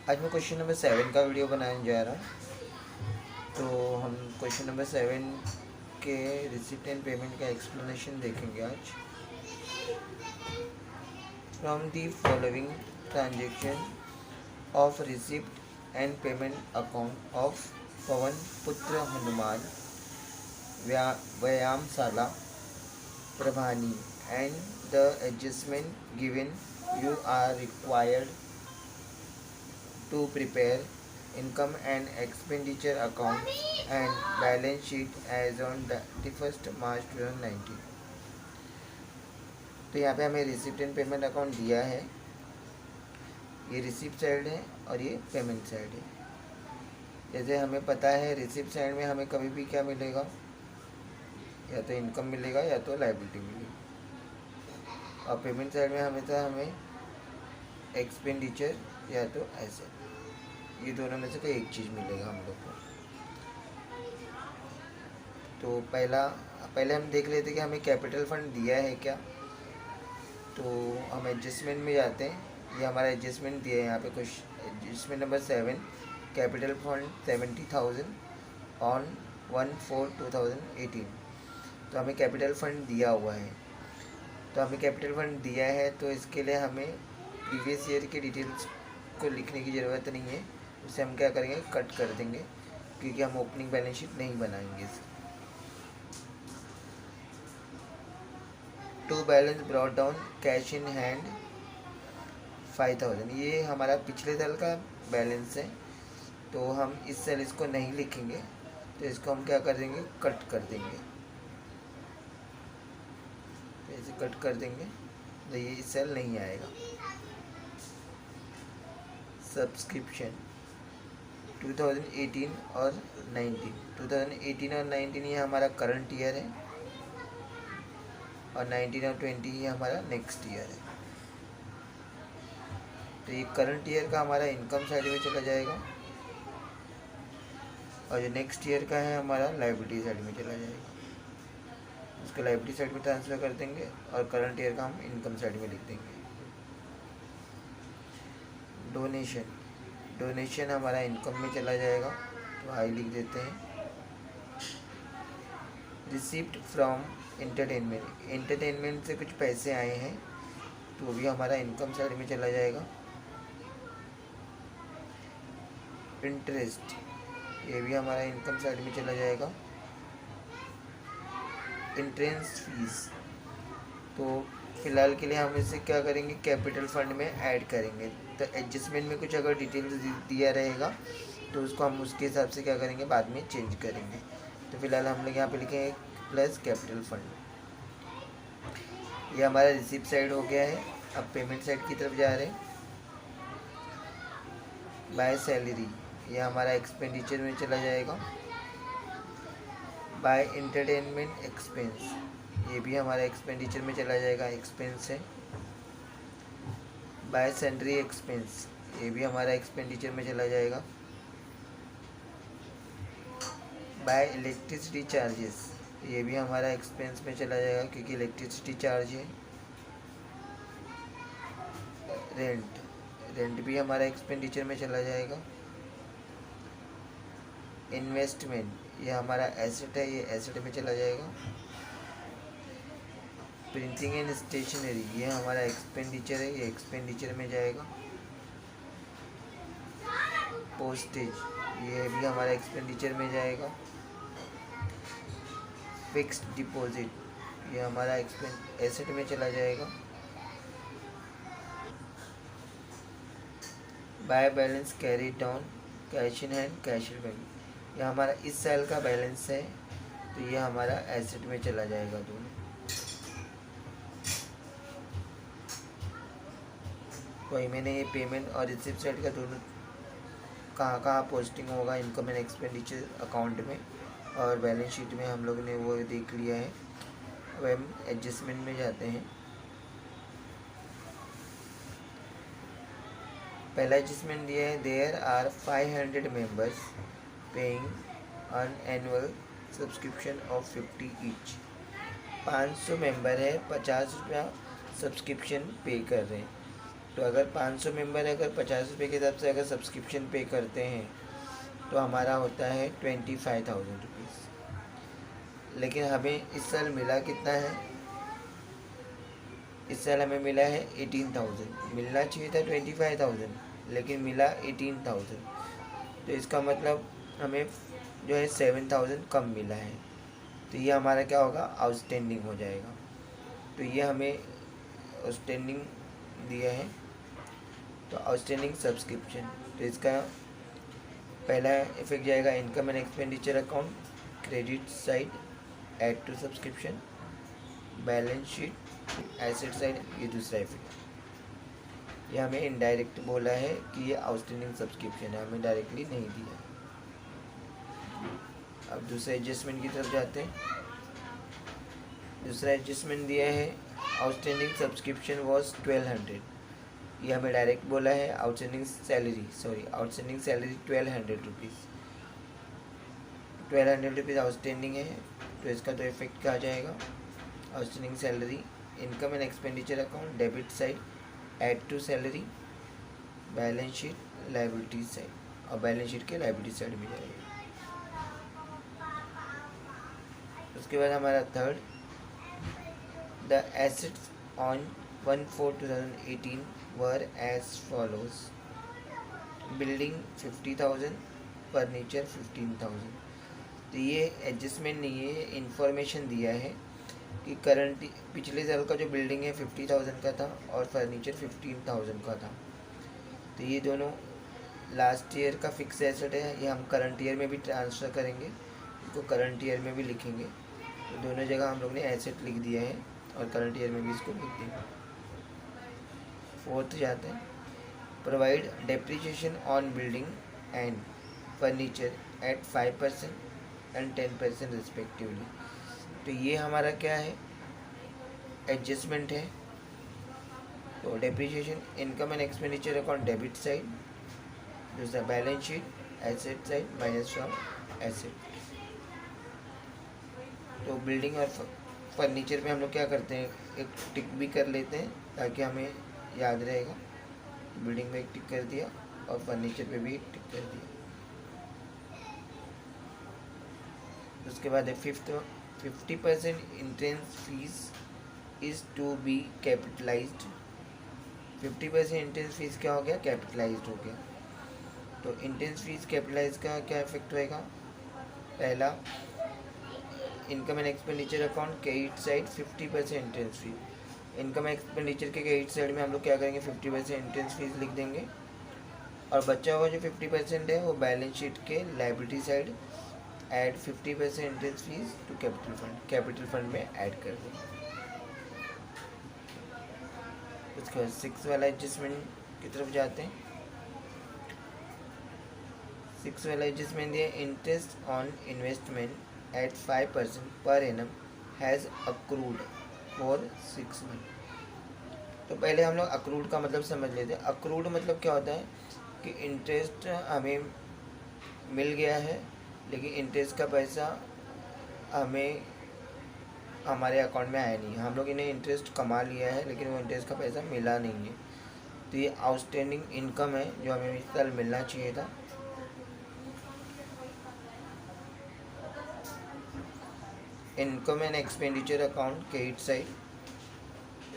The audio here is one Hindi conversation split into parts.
आज मैं क्वेश्चन नंबर 7 का वीडियो बनाने जा रहा हूँ। तो हम क्वेश्चन नंबर 7 के रिसिप्ट एंड पेमेंट का एक्सप्लेनेशन देखेंगे आज। From the following transaction of receipt and payment account of Pawan Putra Hanuman Vyayamshala Parbhani and the adjustment given you are required to prepare income and expenditure account and balance sheet as on 31st March 2019। तो यहाँ पे हमें रिसिप्ट एंड पेमेंट अकाउंट दिया है। ये रिसिप्ट साइड है और ये पेमेंट साइड है। जैसे हमें पता है रिसिप्ट साइड में हमें कभी भी क्या मिलेगा, या तो इनकम मिलेगा या तो लायबिलिटी मिलेगी, और पेमेंट साइड में हमेशा हमें एक्सपेंडिचर या तो एसेट, ये दोनों में से कोई एक चीज़ मिलेगा हम लोग को। तो पहले हम देख लेते कि हमें कैपिटल फंड दिया है क्या। तो हम एडजस्टमेंट में जाते हैं। ये हमारा एडजस्टमेंट दिया है यहाँ पे, कुछ adjustment number 7, capital fund 70,000 on 1/4/2018। तो हमें कैपिटल फंड दिया हुआ है। तो हमें कैपिटल फंड दिया है तो इसके लिए हमें प्रीवियस ईयर के डिटेल्स को लिखने की ज़रूरत नहीं है। उसे हम क्या करेंगे, कट कर देंगे, क्योंकि हम ओपनिंग बैलेंस शीट नहीं बनाएंगे इसकी। To balance brought down cash in hand 5,000, ये हमारा पिछले साल का बैलेंस है। तो हम इस सेल इसको नहीं लिखेंगे, तो इसको हम क्या कर देंगे, कट कर देंगे। तो ऐसे कट कर देंगे तो ये इस सेल नहीं आएगा। सब्सक्रिप्शन 2018 और 19, 2018 और 19 ये हमारा करंट ईयर है, और 19 और 20 ये हमारा नेक्स्ट ईयर है। तो ये करंट ईयर का हमारा इनकम साइड में चला जाएगा, और जो नेक्स्ट ईयर का है हमारा लायबिलिटी साइड में चला जाएगा। उसको लायबिलिटी साइड में ट्रांसफ़र कर देंगे, और करंट ईयर का हम इनकम साइड में लिख देंगे। डोनेशन हमारा इनकम में चला जाएगा, तो आई लिख देते हैं। रिसिप्ट फ्रॉम एंटरटेनमेंट से कुछ पैसे आए हैं, तो वो भी हमारा इनकम साइड में चला जाएगा। इंटरेस्ट, ये भी हमारा इनकम साइड में चला जाएगा। एंट्रेंस फीस, तो फ़िलहाल के लिए हम इसे क्या करेंगे, कैपिटल फंड में ऐड करेंगे। तो एडजस्टमेंट में कुछ अगर डिटेल्स दिया रहेगा तो उसको हम उसके हिसाब से क्या करेंगे, बाद में चेंज करेंगे। तो फिलहाल हम लोग यहाँ पे लिखेंगे प्लस कैपिटल फंड। ये हमारा रिसिप्ट साइड हो गया है। अब पेमेंट साइड की तरफ जा रहे हैं। बाय सैलरी, ये हमारा एक्सपेंडिचर में चला जाएगा। बाय एंटरटेनमेंट एक्सपेंस, ये भी हमारा एक्सपेंडिचर में चला जाएगा, एक्सपेंस है। बाय सैलरी एक्सपेंस, ये भी हमारा एक्सपेंडिचर में चला जाएगा। बाय इलेक्ट्रिसिटी चार्जेस, ये भी हमारा एक्सपेंस में चला जाएगा, क्योंकि इलेक्ट्रिसिटी चार्ज है। रेंट भी हमारा एक्सपेंडिचर में चला जाएगा। इन्वेस्टमेंट, ये हमारा एसेट है, ये एसेट में चला जाएगा। प्रिंटिंग एंड स्टेशनरी, ये हमारा एक्सपेंडिचर है, ये एक्सपेंडिचर में जाएगा। पोस्टेज, ये भी हमारा एक्सपेंडिचर में जाएगा। फिक्स्ड डिपॉजिट, ये हमारा एसेट में चला जाएगा। By balance carry down cash in hand cash in bank, ये हमारा इस साल का बैलेंस है, तो ये हमारा एसेट में चला जाएगा दोनों। वही मैंने ये पेमेंट और रिसिप्ट साइड का दोनों कहाँ कहाँ पोस्टिंग होगा इनकम एंड एक्सपेंडिचर अकाउंट में और बैलेंस शीट में, हम लोग ने वो देख लिया है। अब हम एडजस्टमेंट में जाते हैं। पहला एडजस्टमेंट दिया है, there are 500 members paying on annual subscription of 50 each. 500 member है, 50 रुपया सब्सक्रिप्शन पे कर रहे हैं। तो अगर 500 मेंबर अगर 50 रुपये के हिसाब से अगर सब्सक्रिप्शन पे करते हैं तो हमारा होता है 25,000 रुपीज़। लेकिन हमें इस साल मिला कितना है, इस साल हमें मिला है 18,000। मिलना चाहिए था 25,000 लेकिन मिला 18,000। तो इसका मतलब हमें जो है 7,000 कम मिला है। तो ये हमारा क्या होगा, आउटस्टैंडिंग हो जाएगा। तो ये हमें आउटस्टैंडिंग दिया है, तो आउटस्टैंडिंग सब्सक्रिप्शन। तो इसका पहला इफेक्ट जाएगा income and expenditure account, credit side, add to subscription, balance sheet, asset side. ये दूसरा इफेक्ट, ये हमें इनडायरेक्ट बोला है कि ये आउटस्टैंडिंग सब्सक्रिप्शन है, हमें डायरेक्टली नहीं दिया। अब दूसरे एडजस्टमेंट की तरफ जाते हैं। दूसरा एडजस्टमेंट दिया है आउटस्टैंडिंग सब्सक्रिप्शन वॉज 1200। ये हमें डायरेक्ट बोला है outstanding salary 1200 rupees. 1200 rupees outstanding है, तो इसका तो इफेक्ट क्या आ जाएगा, outstanding salary, income and expenditure account, debit side, add to salary, balance sheet, liability side, और बैलेंस शीट के लायबिलिटी साइड में जाएगा। उसके बाद हमारा third, the assets on 1/4/2018 were as follows. Building 50,000, furniture 15,000। तो ये एडजस्टमेंट नहीं है, ये इंफॉर्मेशन दिया है कि करंट पिछले साल का जो बिल्डिंग है 50,000 का था और फर्नीचर 15,000 का था। तो ये दोनों लास्ट ईयर का फिक्स एसेट है, ये हम करंट ईयर में भी ट्रांसफ़र करेंगे, इसको करंट ईयर में भी लिखेंगे। तो दोनों जगह हम लोग ने एसेट लिख दिया है और करंट ईयर में भी इसको लिख देंगे। फोर्थ जाते हैं, provide depreciation on building and furniture at 5% and 10% respectively. तो ये हमारा क्या है, एडजस्टमेंट है। तो depreciation income and expenditure account debit side, दूसरा balance sheet asset side minus from asset. तो बिल्डिंग और फर्नीचर में हम लोग क्या करते हैं, एक टिक भी कर लेते हैं ताकि हमें याद रहेगा। बिल्डिंग में एक टिक कर दिया और फर्नीचर पे भी एक टिक कर दिया। उसके बाद है fifth, 50% entrance fees is to be capitalised. 50% entrance fees क्या हो गया, कैपिटलाइज्ड हो गया। तो इंट्रेंस फीस कैपिटलाइज का क्या इफेक्ट रहेगा, पहला income and expenditure account credit side 50% entrance fees. Income expenditure के क्रेडिट साइड में हम लोग क्या करेंगे, 50% इंट्रेंस फीस लिख देंगे, और बचा हुआ जो 50% है वो बैलेंस शीट के liability side add 50% entrance fees to capital fund, capital fund में ऐड कर देंगे। उसके बाद 6 वाला एडजस्टमेंट की तरफ जाते हैं। 6 वाला एडजस्टमेंट दिया, interest on investment at 5% per annum has accrued for 6 month. तो पहले हम लोग अक्रूड का मतलब समझ लेते हैं। अक्रूड मतलब क्या होता है कि इंटरेस्ट हमें मिल गया है, लेकिन इंटरेस्ट का पैसा हमें हमारे अकाउंट में आया नहीं है। हम लोग इन्हें इंटरेस्ट कमा लिया है लेकिन वो इंटरेस्ट का पैसा मिला नहीं है। तो ये आउटस्टैंडिंग इनकम है जो हमें इस साल मिलना चाहिए था। Income and expenditure account credit side,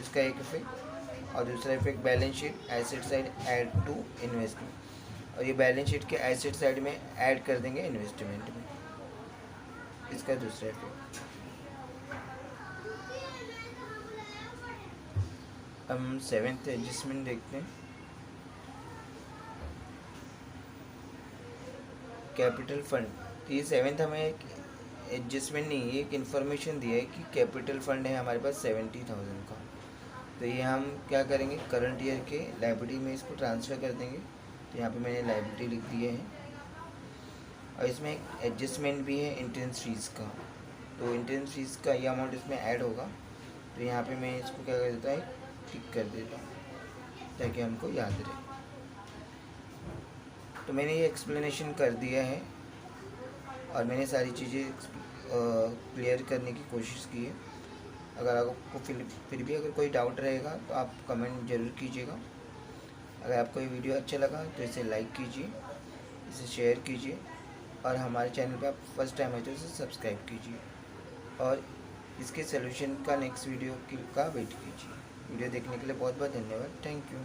इसका एक इफेक्ट, और दूसरा effect balance sheet asset side add to investment, और ये बैलेंस शीट के एसेट साइड में ऐड कर देंगे इन्वेस्टमेंट में, इसका दूसरा इफेक्ट। हम 7th एडजस्टमेंट देखते हैं। कैपिटल फंड, तो ये 7th हमें एक एडजस्टमेंट नहीं है, एक इन्फॉर्मेशन दिया है कि कैपिटल फंड है हमारे पास 70,000 का। तो ये हम क्या करेंगे, करंट ईयर के लायबिलिटी में इसको ट्रांसफ़र कर देंगे। तो यहाँ पे मैंने लायबिलिटी लिख दिए हैं, और इसमें एक एडजस्टमेंट भी है इंट्रेंस फीस का। तो इंट्रेंस फीस का ये अमाउंट इसमें ऐड होगा। तो यहाँ पे मैं इसको क्या कर देता है, टिक कर देता हूँ ताकि हमको याद रहे। तो मैंने ये एक्सप्लेनेशन कर दिया है और मैंने सारी चीज़ें क्लियर करने की कोशिश की है। अगर आपको फिर भी अगर कोई डाउट रहेगा तो आप कमेंट ज़रूर कीजिएगा। अगर आपको ये वीडियो अच्छा लगा तो इसे लाइक कीजिए, इसे शेयर कीजिए और हमारे चैनल पर आप फर्स्ट टाइम आए तो इसे सब्सक्राइब कीजिए और इसके सोल्यूशन का नेक्स्ट वीडियो का वेट कीजिए। वीडियो देखने के लिए बहुत बहुत धन्यवाद। Thank you.